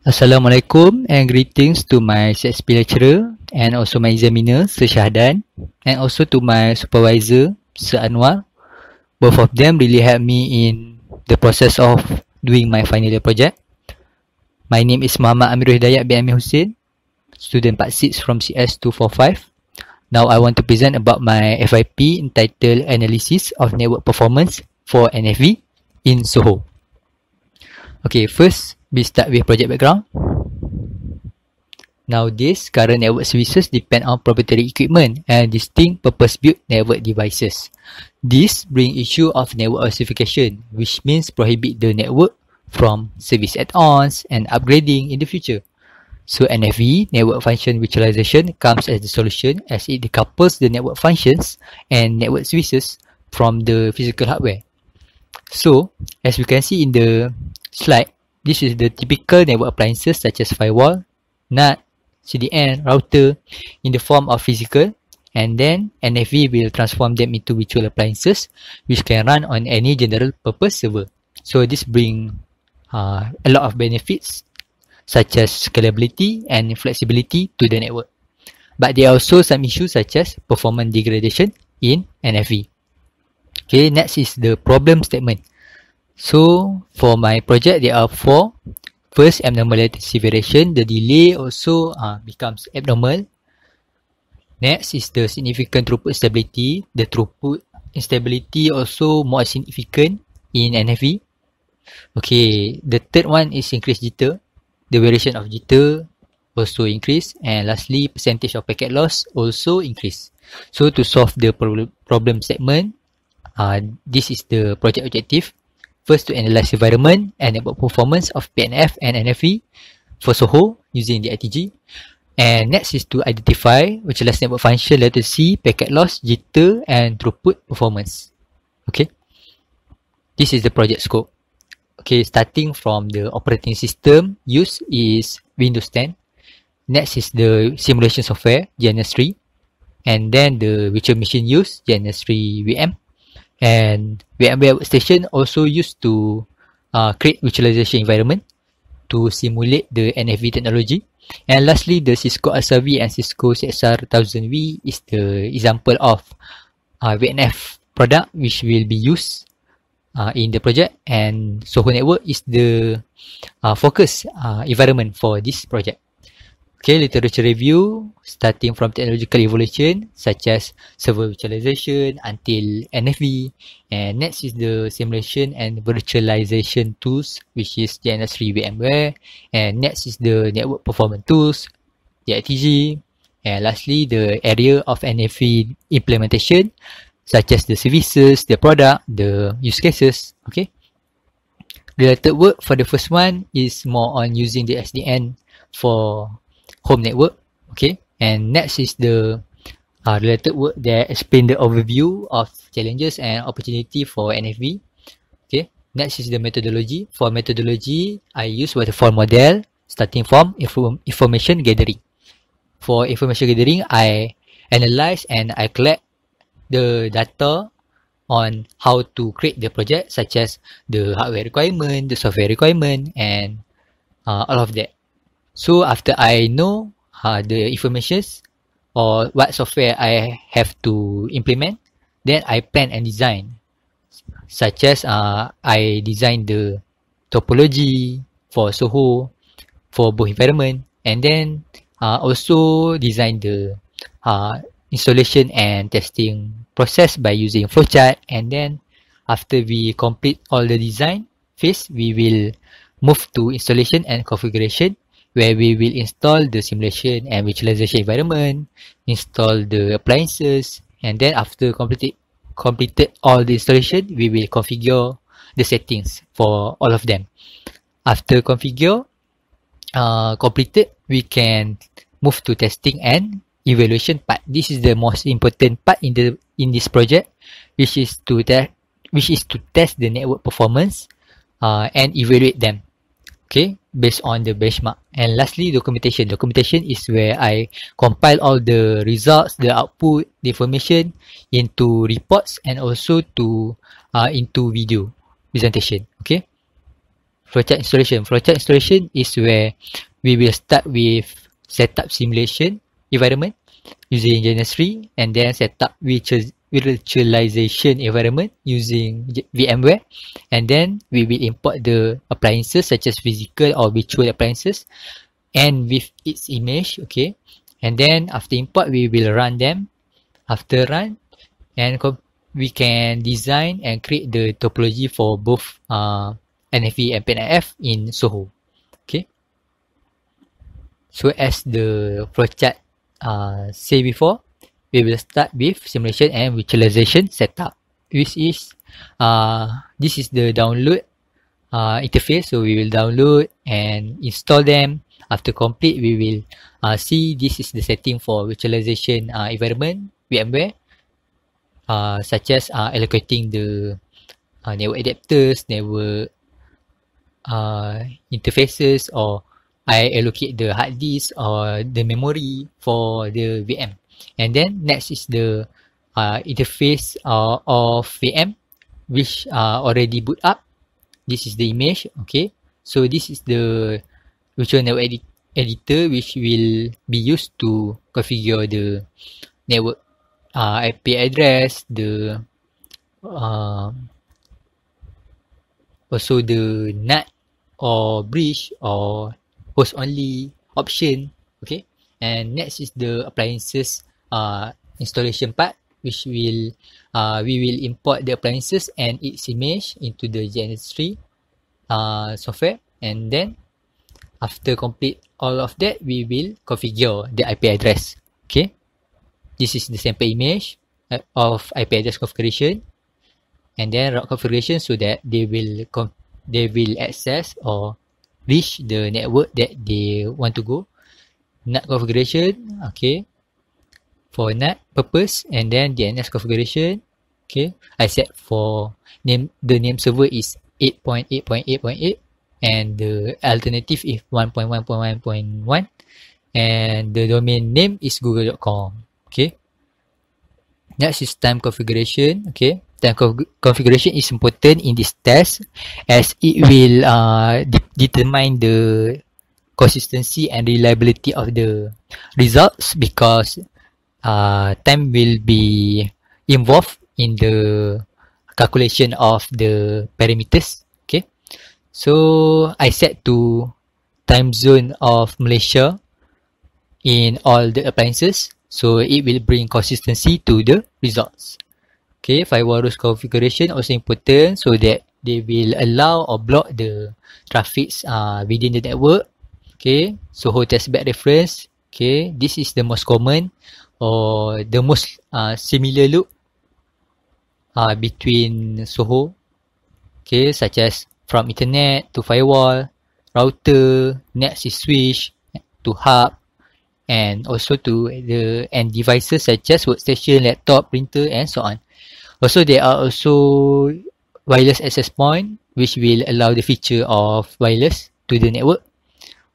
Assalamualaikum and greetings to my CS245 lecturer and also my examiner, Sir Shahdan, and also to my supervisor, Sir Anwar. Both of them really helped me in the process of doing my final year project. My name is Muhammad Amirul Hidayat bin Amir Husin, student part 6 from CS245. Now I want to present about my FYP entitled Analysis of Network Performance for NFV in SOHO. Okay, first we start with project background. Nowadays, current network services depend on proprietary equipment and distinct purpose-built network devices. This brings issue of network ossification, which means prohibit the network from service add-ons and upgrading in the future. So NFV, network function virtualization, comes as the solution as it decouples the network functions and network services from the physical hardware. So, as we can see in the slide, this is the typical network appliances such as firewall, NAT, CDN, router in the form of physical, and then NFV will transform them into virtual appliances which can run on any general purpose server. So this brings a lot of benefits such as scalability and flexibility to the network. But there are also some issues such as performance degradation in NFV. Okay, next is the problem statement. So for my project, there are 4. First, abnormal latency variation. The delay also becomes abnormal. Next is the significant throughput instability. The throughput instability also more significant in NFV. Okay, the third one is increased jitter. The variation of jitter also increase. And lastly, percentage of packet loss also increase. So to solve the problem statement, this is the project objective. First, to analyze environment and network performance of PNF and NFV for SOHO using the ITG. And next is to identify virtualized network function, latency, packet loss, jitter, and throughput performance. Okay, this is the project scope. Okay, starting from the operating system used is Windows 10. Next is the simulation software, GNS3. And then the virtual machine used, GNS3 VM. And VMware Workstation also used to create virtualization environment to simulate the NFV technology. And lastly, the Cisco ASA-V and Cisco CSR 1000V is the example of VNF product which will be used in the project. And SOHO network is the focus environment for this project. Okay, literature review starting from technological evolution such as server virtualization until NFV, and next is the simulation and virtualization tools which is GNS3 VMware, and next is the network performance tools, the ITG, and lastly the area of NFV implementation such as the services, the product, the use cases. Okay, related work for the first one is more on using the SDN for home network. Okay, and next is the related work that explain the overview of challenges and opportunity for NFV. Okay, next is the methodology. For methodology, I use waterfall model starting from information gathering. For information gathering, I analyze and I collect the data on how to create the project, such as the hardware requirement, the software requirement, and all of that. So after I know the informations or what software I have to implement, then I plan and design, such as I design the topology for SOHO for both environment, and then also design the installation and testing process by using flowchart. And then after we complete all the design phase, we will move to installation and configuration, where we will install the simulation and virtualization environment, install the appliances, and then after completed all the installation, we will configure the settings for all of them. After configure completed, we can move to testing and evaluation part. This is the most important part in this project, which is to test the network performance and evaluate them. Okay, based on the benchmark. And lastly, documentation. Documentation is where I compile all the results, the output, the information into reports and also to into video presentation. Okay, flowchart installation. Flowchart installation is where we will start with setup simulation environment using Genesis, and then set up virtualization environment using VMware, and then we will import the appliances such as physical or virtual appliances and with its image. Okay, and then after import we will run them. After run, and we can design and create the topology for both NFV and PNF in SOHO. Okay, so as the flowchart say before, we will start with simulation and virtualization setup, which is this is the download interface. So we will download and install them. After complete, we will see this is the setting for virtualization environment VMware, such as allocating the network adapters, network interfaces, or I allocate the hard disk or the memory for the VM. And then next is the interface of VM, which already boot up. This is the image. Okay, so this is the virtual network editor, which will be used to configure the network IP address, the also the NAT or bridge or host only option. Okay, and next is the appliances installation part, which will we will import the appliances and its image into the Genesis software, and then after complete all of that, we will configure the IP address. Okay, this is the sample image of IP address configuration, and then route configuration, so that they will access or reach the network that they want to go. NAT configuration, okay, for NAT purpose, and then DNS configuration. Okay, I set for name, the name server is 8.8.8.8, and the alternative is 1.1.1.1, and the domain name is google.com. Okay, next is time configuration. Okay, time configuration is important in this test, as it will determine the consistency and reliability of the results, because time will be involved in the calculation of the parameters. Okay, so I set to time zone of Malaysia in all the appliances, so it will bring consistency to the results. Okay, firewall rules configuration also important, so that they will allow or block the traffics within the network. Okay, SOHO testbed reference. Okay, this is the most common or the most similar loop between SOHO. Okay, such as from internet to firewall, router, next is switch to hub, and also to the end devices such as workstation, laptop, printer, and so on. Also, there are also wireless access point, which will allow the feature of wireless to the network.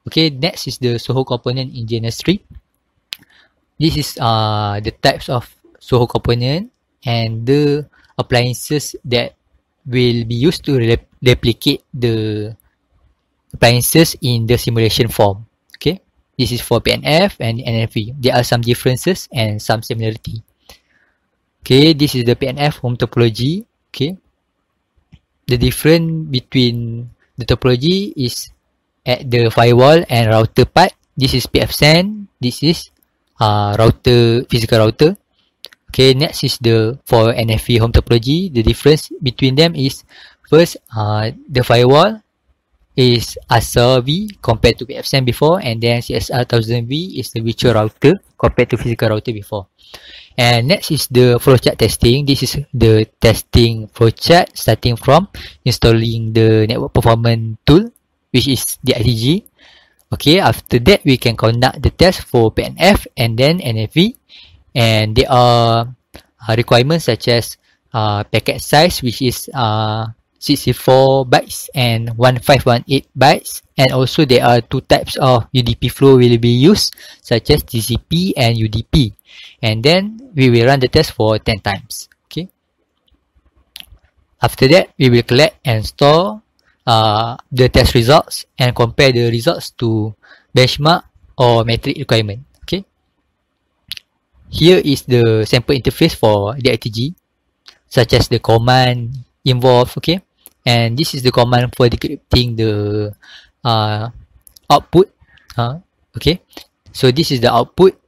Okay, next is the SOHO component in Genesis. This is the types of SOHO component and the appliances that will be used to replicate the appliances in the simulation form. Okay, this is for PNF and NFV. There are some differences and some similarity. Okay, this is the PNF home topology. Okay, the difference between the topology is at the firewall and router part. This is PFSAN. This is router, physical router. Okay, next is the for NFV home topology. The difference between them is first, the firewall is ASA V compared to PFSAN before, and then CSR 1000V is the virtual router compared to physical router before. And next is the flowchart testing. This is the testing flowchart, starting from installing the network performance tool, which is the ITG. Okay, after that we can conduct the test for PNF and then NFV, and there are requirements such as packet size, which is 64 bytes and 1518 bytes, and also there are two types of UDP flow will be used, such as TCP and UDP, and then we will run the test for 10 times. Okay, after that we will collect and store the test results and compare the results to benchmark or metric requirement. Okay. Here is the sample interface for the ATG, such as the command involved. Okay. And this is the command for decrypting the output. Okay. So this is the output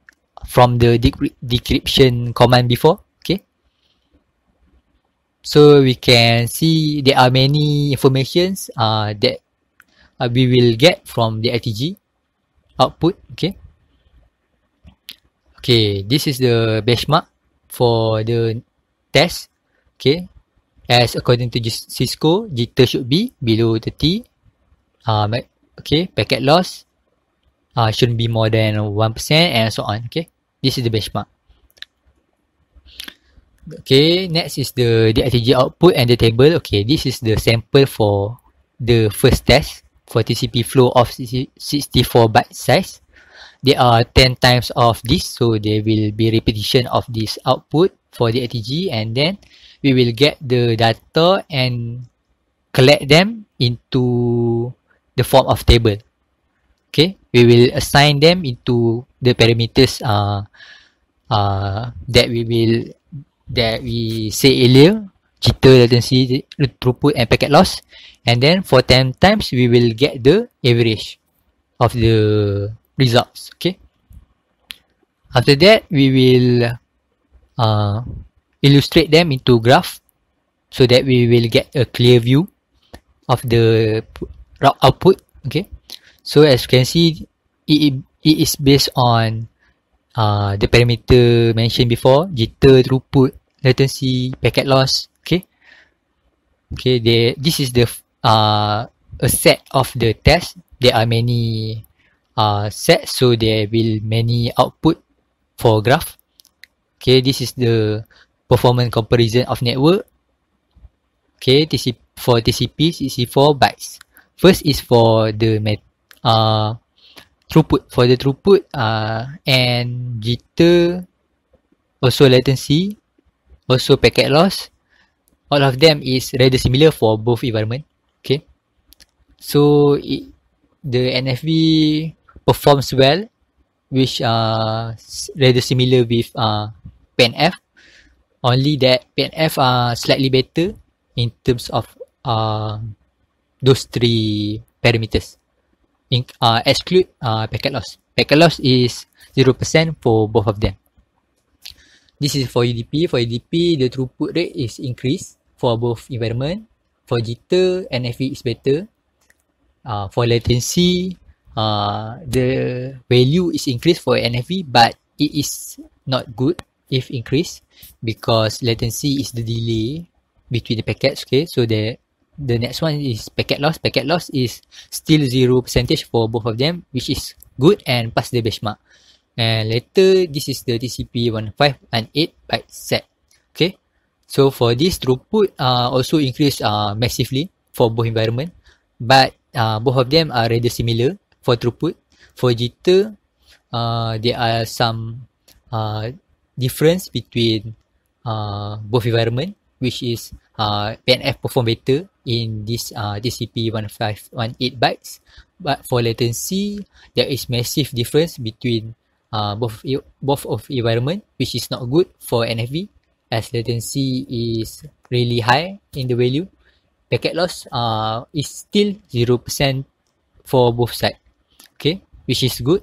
from the decryption command before. Okay. So we can see there are many informations that we will get from the ITG output. Okay. Okay, this is the benchmark for the test. Okay, as according to Cisco, jitter should be below 30. Okay, packet loss shouldn't be more than 1% and so on. Okay, this is the benchmark. Okay, next is the ITG output and the table. Okay, this is the sample for the first test for TCP flow of 64 byte size. There are 10 times of this, so there will be repetition of this output for the ITG, and then we will get the data and collect them into the form of table. Okay, we will assign them into the parameters that we say earlier: jitter, latency, throughput, and packet loss. And then for 10 times, we will get the average of the results. Okay. After that, we will illustrate them into graph so that we will get a clear view of the output. Okay. So as you can see, it is based on the parameter mentioned before: jitter, throughput, latency, packet loss. Okay. Okay. This is the a set of the test. There are many sets, so there will many output for graph. Okay. This is the performance comparison of network. Okay. For TCP 64 bytes. First is for the throughput. For the throughput and jitter, also latency, also packet loss, all of them is rather similar for both environment. Okay, so the NFV performs well, which rather similar with PNF, only that PNF are slightly better in terms of those three parameters. Exclude packet loss. Packet loss is 0% for both of them. This is for UDP. For UDP, the throughput rate is increased for both environment. For jitter, NFV is better. For latency, the value is increased for NFV, but it is not good if increased, because latency is the delay between the packets. Okay, so the next one is packet loss. Packet loss is still 0% for both of them, which is good and pass the benchmark. And later, this is the TCP 1518 byte set. Okay, so for this, throughput also increased massively for both environment, but both of them are rather similar for throughput. For jitter, there are some difference between both environment, which is PNF perform better in this TCP 1518 bytes, but for latency, there is massive difference between both of environment, which is not good for NFV, as latency is really high in the value. Packet loss is still 0% for both sides. Okay, which is good.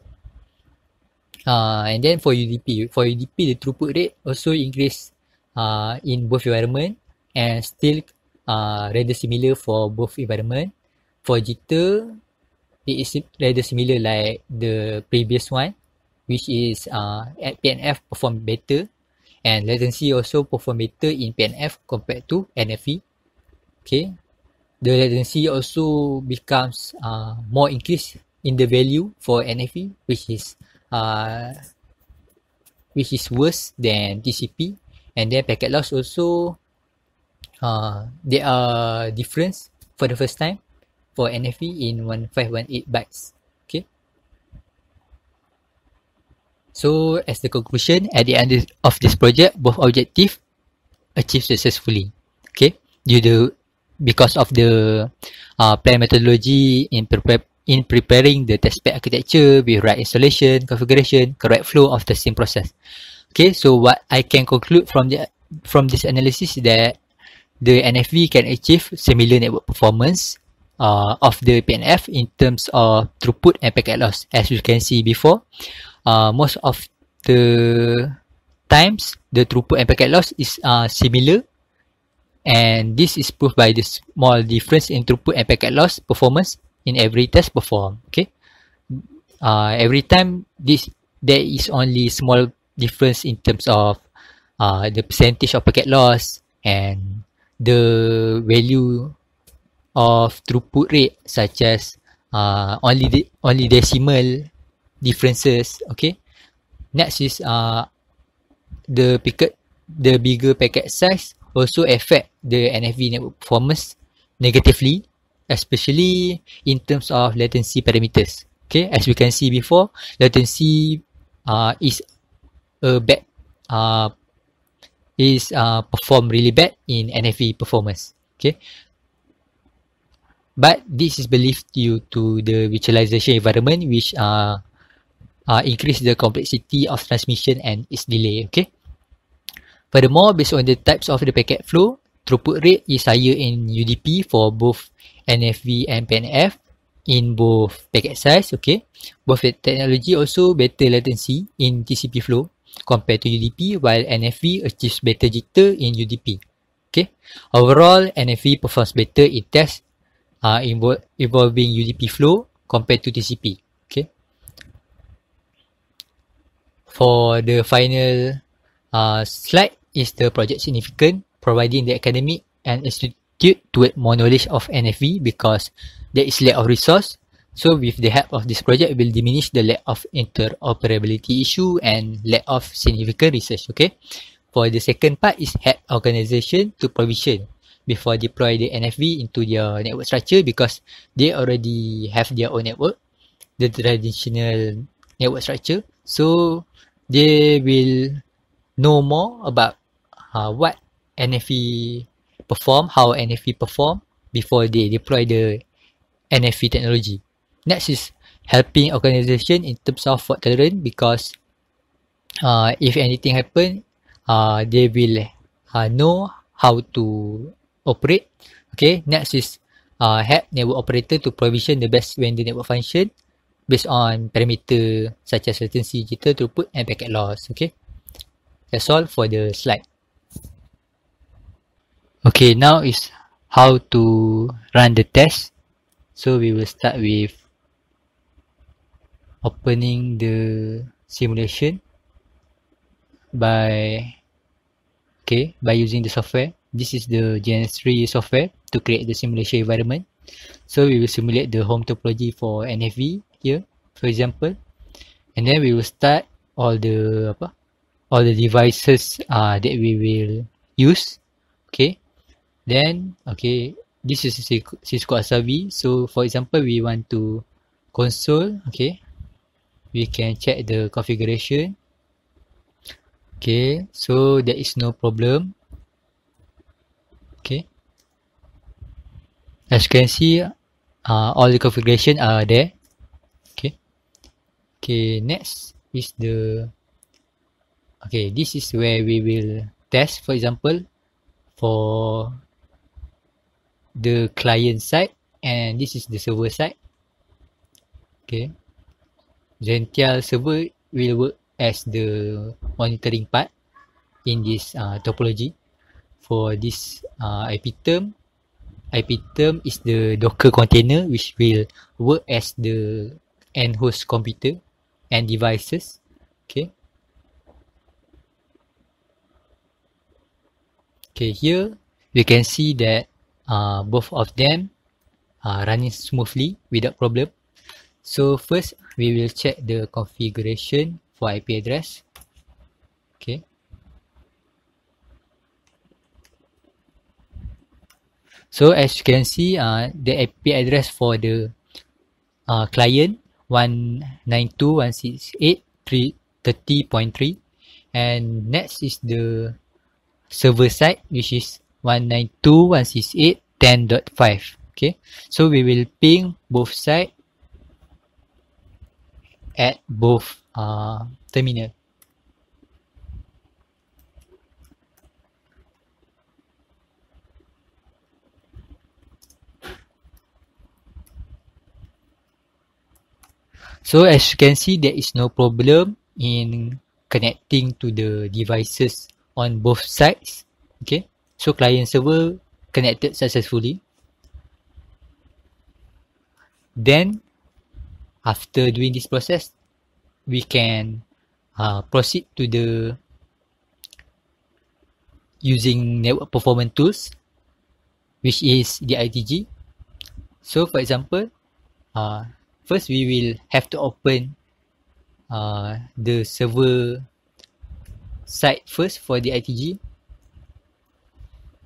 And then for UDP, the throughput rate also increased in both environment, and still rather similar for both environment. For jitter, it is rather similar like the previous one, which is at PNF perform better, and latency also perform better in PNF compared to NFV. Okay, the latency also becomes more increased in the value for NFV, which is worse than TCP. And then packet loss also, there are difference for the first time for NFV in 1518 bytes. Okay, so as the conclusion, at the end of this project, both objectives achieved successfully. Okay, because of the plan methodology in preparing the testbed architecture with right installation, configuration, correct flow of the same process. Okay, so what I can conclude from this analysis is that the NFV can achieve similar network performance of the PNF in terms of throughput and packet loss. As you can see before, most of the times the throughput and packet loss is similar, and this is proved by the small difference in throughput and packet loss performance in every test performed. Okay, every time there is only small difference in terms of the percentage of packet loss and the value of throughput rate, such as only decimal differences. Okay, next is the bigger packet size also affect the NFV network performance negatively, especially in terms of latency parameters. Okay, as we can see before, latency is performed really bad in NFV performance. Okay, but this is believed due to the virtualization environment, which increase the complexity of transmission and its delay. Okay, furthermore, based on the types of the packet flow, throughput rate is higher in UDP for both NFV and PNF in both packet size. Okay, both the technology also better latency in TCP flow compared to UDP, while NFV achieves better jitter in UDP. Okay, overall NFV performs better in tests involving UDP flow compared to TCP. Okay, for the final slide is the project significant, providing the academic and institute toward more knowledge of NFV because there is lack of resource. So with the help of this project, it will diminish the lack of interoperability issue and lack of significant research. Okay, for the second part is help organization to provision before deploy the NFV into their network structure, because they already have their own network, the traditional network structure. So they will know more about what NFV perform, how NFV perform before they deploy the NFV technology. Next is helping organization in terms of fault tolerance, because if anything happen, they will know how to operate. Okay, next is help network operator to provision the best vendor network function based on parameter such as latency, jitter, throughput and packet loss. Okay, that's all for the slide. Okay, now is how to run the test. So we will start with opening the simulation by using the software. This is the GNS3 software to create the simulation environment. So we will simulate the home topology for NFV here, for example, and then we will start all the devices that we will use. Okay, then this is Cisco Asavi. So for example, we want to console. Okay, we can check the configuration. Okay, so there is no problem. Okay, as you can see, all the configuration are there. Okay, next is this is where we will test, for example, for the client side, and this is the server side. Okay, Zentia server will work as the monitoring part in this topology. For this IP term is the Docker container, which will work as the end host computer and devices. Okay, here we can see that both of them are running smoothly without problem. So first we will check the configuration for IP address. Okay, so as you can see, the IP address for the client 192.168.30.3, and next is the server side, which is 192.168.10.5. Okay, so we will ping both sides at both terminal. So as you can see, there is no problem in connecting to the devices on both sides. Okay, so client server connected successfully. Then after doing this process, we can proceed to the using network performance tools, which is the ITG. So for example, first we will have to open the server site first for the ITG,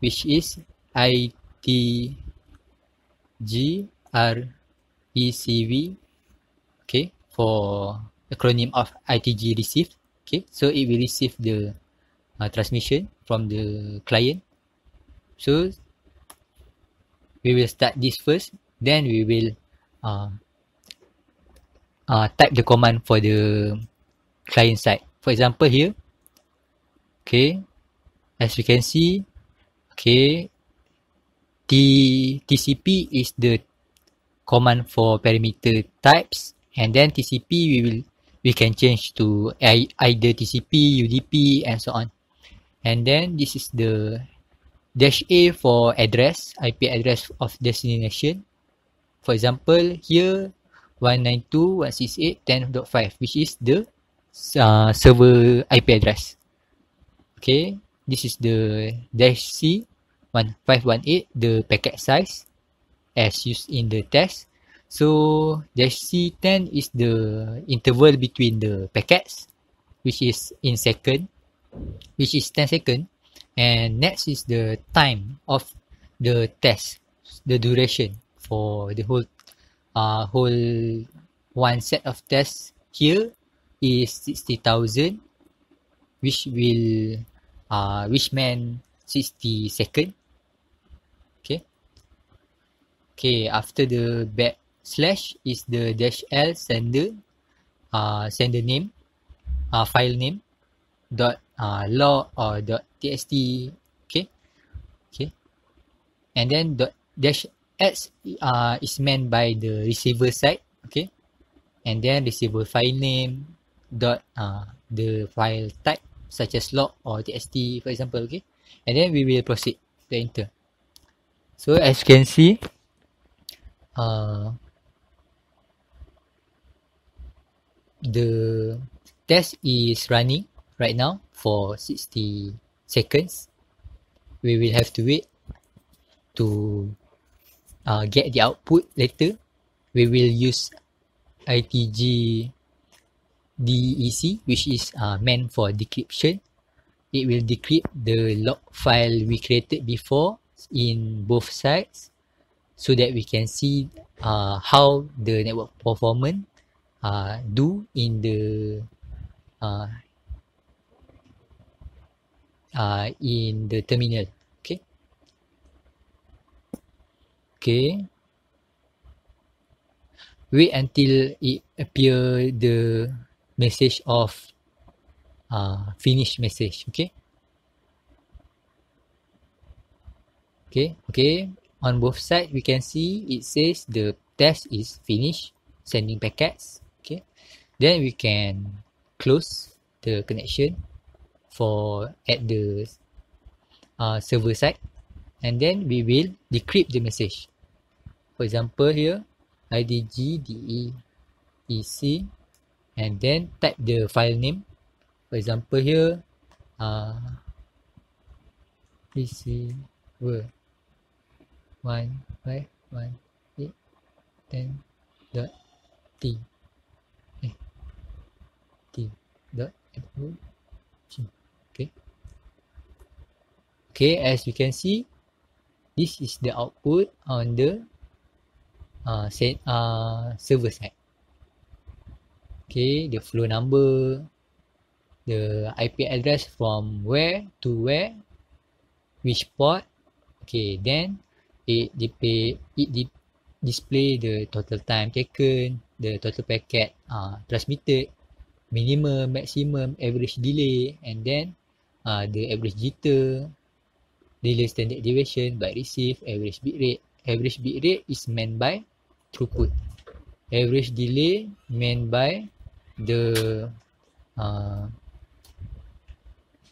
which is ITG-RECV, okay, for acronym of ITG receive. Okay, so it will receive the transmission from the client. So we will start this first, then we will type the command for the client side. For example here, okay, as you can see, okay, TCP is the command for parameter types, and then TCP we can change to either TCP, UDP, and so on. And then this is the -A for address, IP address of destination. For example, here 192.168.10.5, which is the server IP address. Okay, this is the -C 1518, the packet size as used in the test. So -C10 is the interval between the packets, which is in second, which is 10 seconds. And next is the time of the test, the duration for the whole one set of tests here is 60,000, which will which meant 60 seconds. Okay. Okay, after the backslash is the -L sender sender name, file name dot log or dot txt. Okay, okay, and then dot -x is meant by the receiver side. Okay, and then receiver file name dot the file type such as log or txt, for example. Okay, and then we will proceed to enter. So as you can see, the test is running right now for 60 seconds. We will have to wait to get the output later. We will use ITG DEC, which is meant for decryption. It will decrypt the log file we created before in both sides, so that we can see how the network performance do in the terminal. Okay. Okay. Wait until it appear the message of finish message. Okay. Okay. Okay. On both sides, we can see it says the test is finished sending packets. Okay. Then we can close the connection for at the server side, and then we will decrypt the message. For example, here IDG DEC, and then type the file name. For example, here receiver 1518.10.t Okay. Okay, as you can see, this is the output on the server side. Okay, the flow number, the IP address from where to where, which port. Okay, then it display the total time taken, the total packet transmitted, minimum, maximum, average delay, and then the average jitter, delay standard deviation, byte receive, average bit rate. Average bit rate is meant by throughput. Average delay meant by the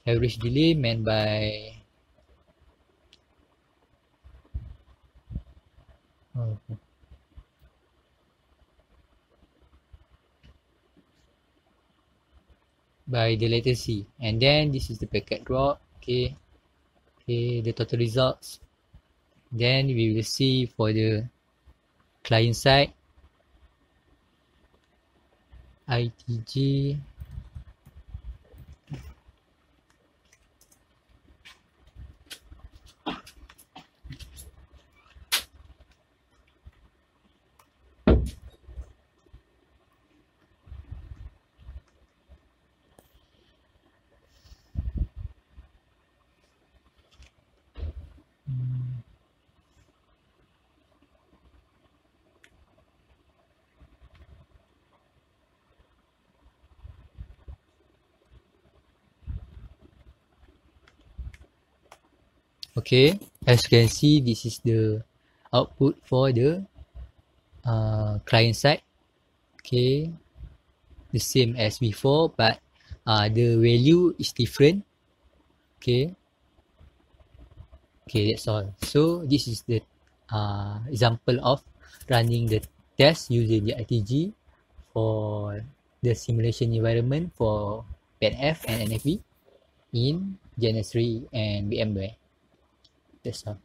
average delay meant by the latency, and then this is the packet drop. Okay, the total results. Then we will see for the client side ITG. Okay, as you can see, this is the output for the client side. Okay, the same as before, but the value is different. Okay, that's all. So this is the example of running the test using the ITG for the simulation environment for NF and NFV in Genesry and VMware. That's all.